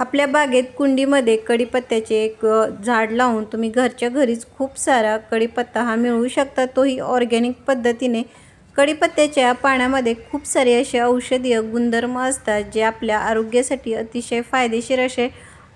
आपल्या बागेत कुंडीमध्ये कढीपत्त्याचे एक झाड लावून तुम्ही घरच्या घरीच खूप सारा कढीपत्ता हा मिळवू शकता, तोही ऑर्गॅनिक पद्धतीने। कढीपत्त्याच्या पाण्यामध्ये खूप सारे असे औषधीय गुणधर्म असतात जे आपल्या आरोग्यासाठी अतिशय फायदेशीर असे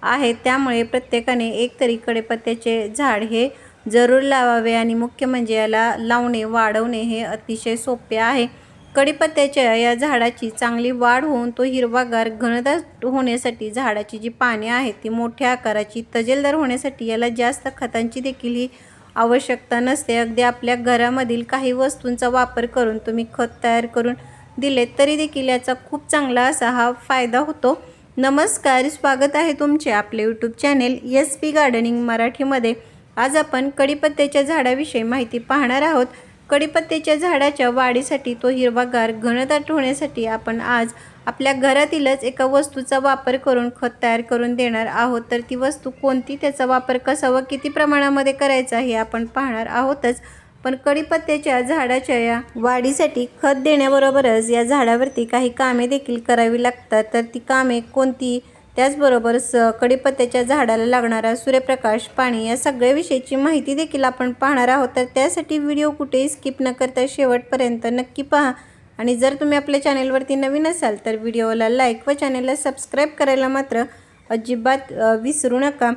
आहेत। त्यामुळे प्रत्येकाने एक तरी कढीपत्त्याचे झाड हे जरूर लावावे आणि मुख्य म्हणजे याला लावणे वाढवणे हे अतिशय सोपे आहे। कढीपत्त्याच्या या झाडाची चांगली वाढ होऊन तो हिरवागार घनदाट होण्यासाठी झाडाची जी पाने आहेत ती मोठ्या आकाराची तजेलदार होण्यासाठी याला जास्त खतांची देखील ही आवश्यकता नसते। अगदी आपल्या घरामधील काही वस्तूंचा वापर करून तुम्ही खत तयार करून दिले तरी देखील याचा खूप चांगला असा हा फायदा होतो। नमस्कार, स्वागत आहे तुमचे आपले यूट्यूब चॅनेल SP गार्डनिंग मराठीमध्ये। आज आपण कढीपत्त्याच्या झाडाविषयी माहिती पाहणार आहोत। कढीपत्त्याच्या झाडाच्या वाढीसाठी तो हिरवागार घनदाट होण्यासाठी आपण आज आपल्या घरातीलच एका वस्तूचा वापर करून खत तयार करून देणार आहोत। तर ती वस्तू कोणती, त्याचा वापर कसा व किती प्रमाणामध्ये करायचा हे आपण पाहणार आहोतच। पण कढीपत्त्याच्या झाडाच्या या वाढीसाठी खत देण्याबरोबरच या झाडावरती काही कामे देखील करावी लागतात। तर ती कामे कोणती, त्याचबरोबर कढीपत्त्याच्या झाडाला लागणारा सूर्यप्रकाश, पाणी या सगळ्या विषयीची माहिती देखील आपण पाहणार आहोत। तर त्यासाठी व्हिडिओ कुठेही स्किप न करता शेवटपर्यंत नक्की पहा। आणि जर तुम्ही आपल्या चॅनेलवरती नवीन असाल तर व्हिडिओला लाईक व चॅनेलला सबस्क्राईब करायला मात्र अजिबात विसरू नका।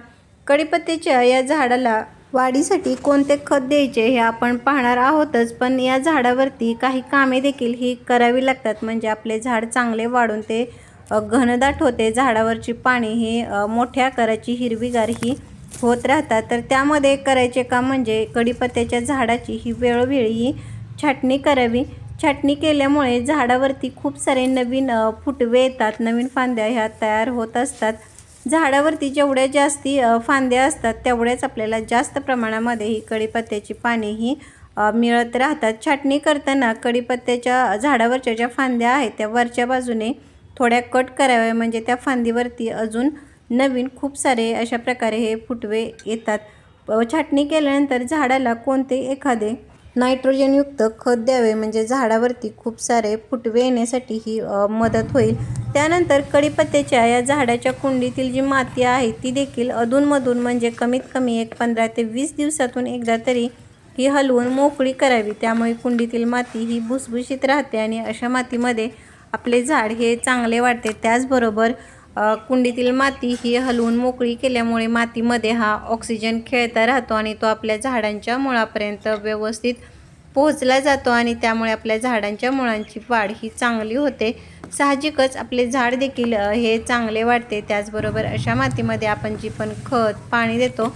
कढीपत्त्याच्या या झाडाला वाढीसाठी कोणते खत द्यायचे हे आपण पाहणार आहोतच, पण या झाडावरती काही कामे देखील ही करावी लागतात म्हणजे आपले झाड चांगले वाढून ते घनदाट होते। झाडावरची पाने ही मोठ्या आकाराची हिरवीगार ही होत राहतात। तर त्यामध्ये करायचे काम म्हणजे कढीपत्त्याच्या झाडाची ही वेळोवेळी छाटणी करावी। छाटणी केल्यामुळे झाडावरती खूप सारे नवीन फुटवे येतात, नवीन फांद्या ह्या तयार होत असतात। झाडावरती जेवढ्या जास्ती फांद्या असतात तेवढ्याच आपल्याला जास्त प्रमाणामध्ये ही कढीपत्त्याची पाने ही मिळत राहतात। छाटणी करताना कढीपत्त्याच्या झाडावरच्या ज्या फांद्या आहेत त्या वरच्या बाजूने थोड्या कट कराव्या म्हणजे त्या फांदीवरती अजून नवीन खूप सारे अशा प्रकारे हे फुटवे येतात। छाटणी केल्यानंतर झाडाला कोणते एखादे नायट्रोजनयुक्त खत द्यावे म्हणजे झाडावरती खूप सारे फुटवे येण्यासाठी ही मदत होईल। त्यानंतर कढीपत्त्याच्या या झाडाच्या कुंडीतील जी माती आहे ती देखील अधूनमधून म्हणजे कमीत कमी 15 ते 20 दिवसातून एकदा तरी ही हलवून मोकळी करावी। त्यामुळे कुंडीतील माती ही भुसभुशीत राहते आणि अशा मातीमध्ये आपले झाड हे चांगले वाढते। त्याचबरोबर कुंडीतील माती ही हलवून मोकळी केल्यामुळे मातीमध्ये हा ऑक्सिजन खेळता राहतो आणि तो आपल्या झाडांच्या मुळापर्यंत व्यवस्थित पोहोचला जातो आणि त्यामुळे आपल्या झाडांच्या मुळांची वाढ ही चांगली होते। साहजिकच आपले झाड देखील हे चांगले वाढते। त्याचबरोबर अशा मातीमध्ये आपण जी पण खत पाणी देतो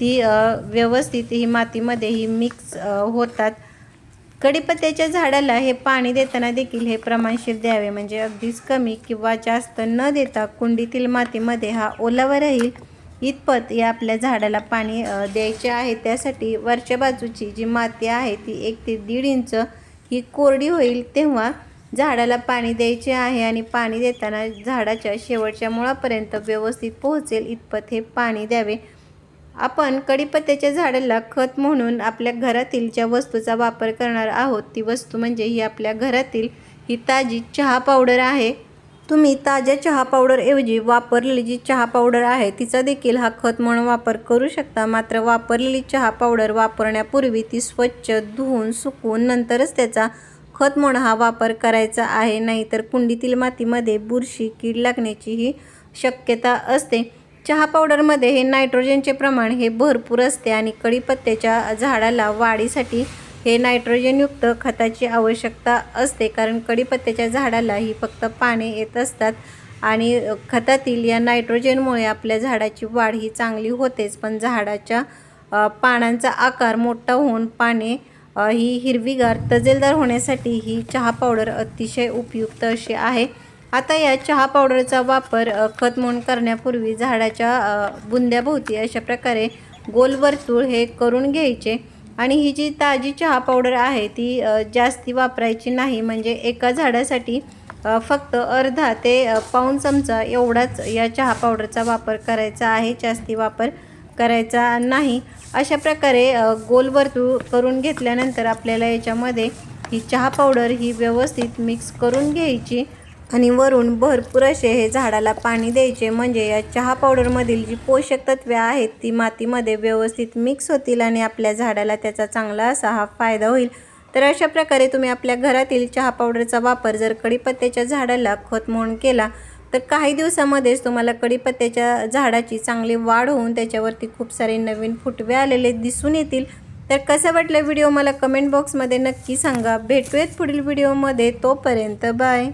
ती व्यवस्थित ही मातीमध्ये ही मिक्स होतात। कढीपत्त्याच्या झाडाला हे पाणी देताना देखील हे प्रमाणशीर द्यावे म्हणजे अगदीच कमी किंवा जास्त न देता कुंडीतील मातीमध्ये हा ओलावा राहील इतपत या आपल्या झाडाला पाणी द्यायचे आहे। त्यासाठी वरच्या बाजूची जी माती आहे ती 1 ते 1.5 इंच ही कोरडी होईल तेव्हा झाडाला पाणी द्यायचे आहे आणि पाणी देताना झाडाच्या शेवटच्या मुळापर्यंत व्यवस्थित पोहोचेल इतपत हे पाणी द्यावे। आपण कढीपत्त्याच्या झाडाला खत म्हणून आपल्या घरातील ज्या वस्तूचा वापर करणार आहोत ती वस्तू म्हणजे ही आपल्या घरातील ही ताजी चहा पावडर आहे। तुम्ही ताज्या चहा पावडर ऐवजी वापरलेली जी चहा पावडर आहे तिचा देखील हा खत म्हणून वापर करू शकता। मात्र वापरलेली चहा पावडर वापरण्यापूर्वी ती स्वच्छ धुवून सुकवून नंतरच त्याचा खत म्हणून हा वापर करायचा आहे, नाहीतर कुंडीतील मातीमध्ये बुरशी कीड लागण्याची ही शक्यता असते। चहा पावडरमध्ये हे नायट्रोजनचे प्रमाण हे भरपूर असते आणि कढीपत्त्याच्या झाडाला वाढीसाठी हे नायट्रोजनयुक्त खताची आवश्यकता असते, कारण कढीपत्त्याच्या झाडाला ही फक्त पाने येत असतात आणि खतातील या नायट्रोजनमुळे आपल्या झाडाची वाढ ही चांगली होतेच, पण झाडाच्या पानांचा आकार मोठा होऊन पाने ही हिरवीगार तजेलदार होण्यासाठी ही चहा पावडर अतिशय उपयुक्त अशी आहे। आता या चहा पावडरचा वापर खत म्हणून करण्यापूर्वी झाडाच्या बुंद्याभोवती अशा प्रकारे गोल वर्तुळ हे करून घ्यायचे आणि ही जी ताजी चहा पावडर आहे ती जास्ती वापरायची नाही म्हणजे एका झाडासाठी फक्त अर्धा ते पाऊण चमचा एवढाच या चहा पावडरचा वापर करायचा आहे, जास्ती वापर करायचा नाही। अशा प्रकारे गोल वर्तुळ करून घेतल्यानंतर आपल्याला याच्यामध्ये ही चहा पावडर ही व्यवस्थित मिक्स करून घ्यायची। आणि वरून भरपूर असे हे झाडाला पाणी द्यायचे, म्हणजे या चहा पावडरमधील जी पोषक तत्वे आहेत ती मातीमध्ये व्यवस्थित मिक्स होतील आणि आपल्या झाडाला त्याचा चांगला असा हा फायदा होईल। तर अशा प्रकारे तुम्ही आपल्या घरातील चहा पावडरचा वापर जर कढीपत्त्याच्या झाडाला खत म्हणून केला तर काही दिवसामध्येच तुम्हाला कढीपत्त्याच्या झाडाची चांगली वाढ होऊन त्याच्यावरती खूप सारे नवीन फुटवे आलेले दिसून येतील। तर कसं वाटलं व्हिडिओ मला कमेंट बॉक्समध्ये नक्की सांगा। भेटूयात पुढील व्हिडिओमध्ये, तोपर्यंत बाय।